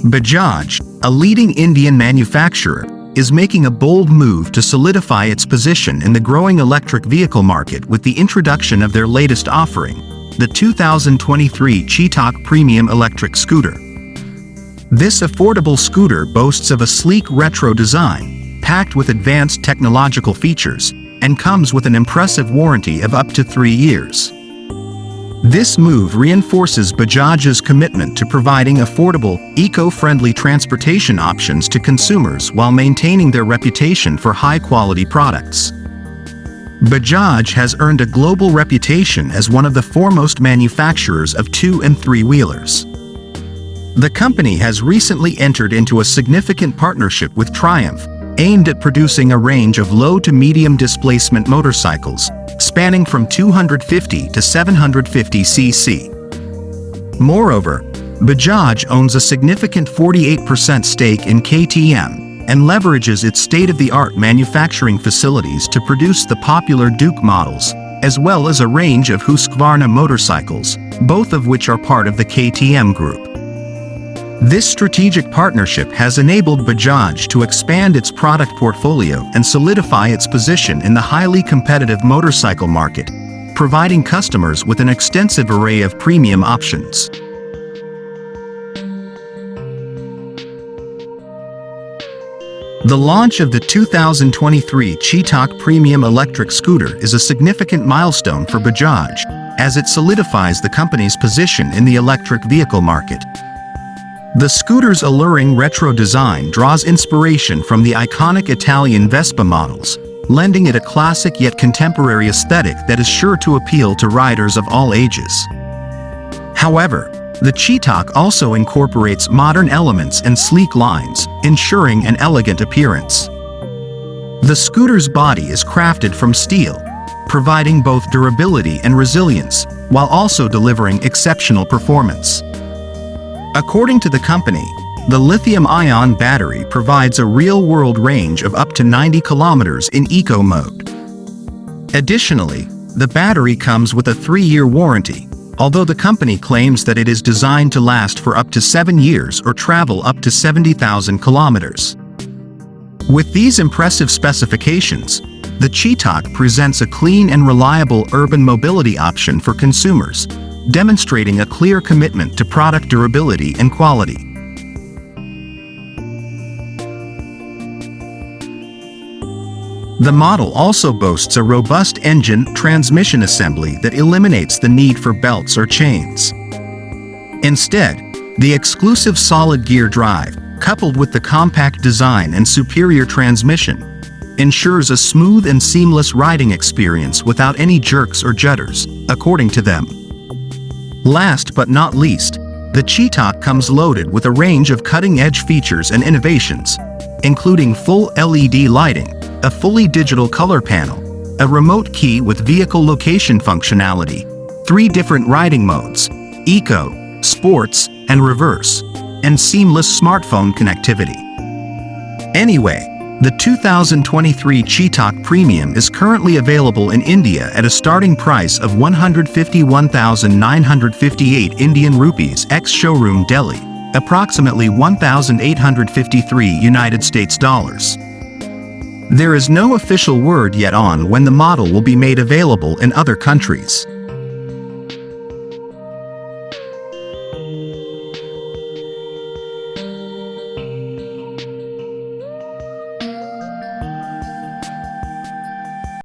Bajaj, a leading Indian manufacturer, is making a bold move to solidify its position in the growing electric vehicle market with the introduction of their latest offering, the 2023 Chetak Premium Electric Scooter. This affordable scooter boasts of a sleek retro design, packed with advanced technological features, and comes with an impressive warranty of up to 3 years. This move reinforces Bajaj's commitment to providing affordable, eco-friendly transportation options to consumers while maintaining their reputation for high-quality products. Bajaj has earned a global reputation as one of the foremost manufacturers of 2- and 3-wheelers. The company has recently entered into a significant partnership with Triumph, aimed at producing a range of low to medium displacement motorcycles, spanning from 250 to 750 cc. Moreover, Bajaj owns a significant 48% stake in KTM and leverages its state-of-the-art manufacturing facilities to produce the popular Duke models, as well as a range of Husqvarna motorcycles, both of which are part of the KTM group. This strategic partnership has enabled Bajaj to expand its product portfolio and solidify its position in the highly competitive motorcycle market, providing customers with an extensive array of premium options. The launch of the 2023 Chetak Premium Electric Scooter is a significant milestone for Bajaj, as it solidifies the company's position in the electric vehicle market. The scooter's alluring retro design draws inspiration from the iconic Italian Vespa models, lending it a classic yet contemporary aesthetic that is sure to appeal to riders of all ages. However, the Chetak also incorporates modern elements and sleek lines, ensuring an elegant appearance. The scooter's body is crafted from steel, providing both durability and resilience, while also delivering exceptional performance. According to the company, the lithium-ion battery provides a real-world range of up to 90 kilometers in eco mode. Additionally, the battery comes with a 3-year warranty, although the company claims that it is designed to last for up to 7 years or travel up to 70,000 kilometers. With these impressive specifications, the Chetak presents a clean and reliable urban mobility option for consumers, demonstrating a clear commitment to product durability and quality. The model also boasts a robust engine transmission assembly that eliminates the need for belts or chains. Instead, the exclusive solid gear drive, coupled with the compact design and superior transmission, ensures a smooth and seamless riding experience without any jerks or judders, according to them. Last but not least, the Chetak comes loaded with a range of cutting-edge features and innovations, including full LED lighting, a fully digital color panel, a remote key with vehicle location functionality, 3 different riding modes, Eco, Sports, and Reverse, and seamless smartphone connectivity. Anyway, the 2023 Chetak Premium is currently available in India at a starting price of 151,958 Indian rupees ex-showroom Delhi, approximately 1,853 United States dollars. There is no official word yet on when the model will be made available in other countries.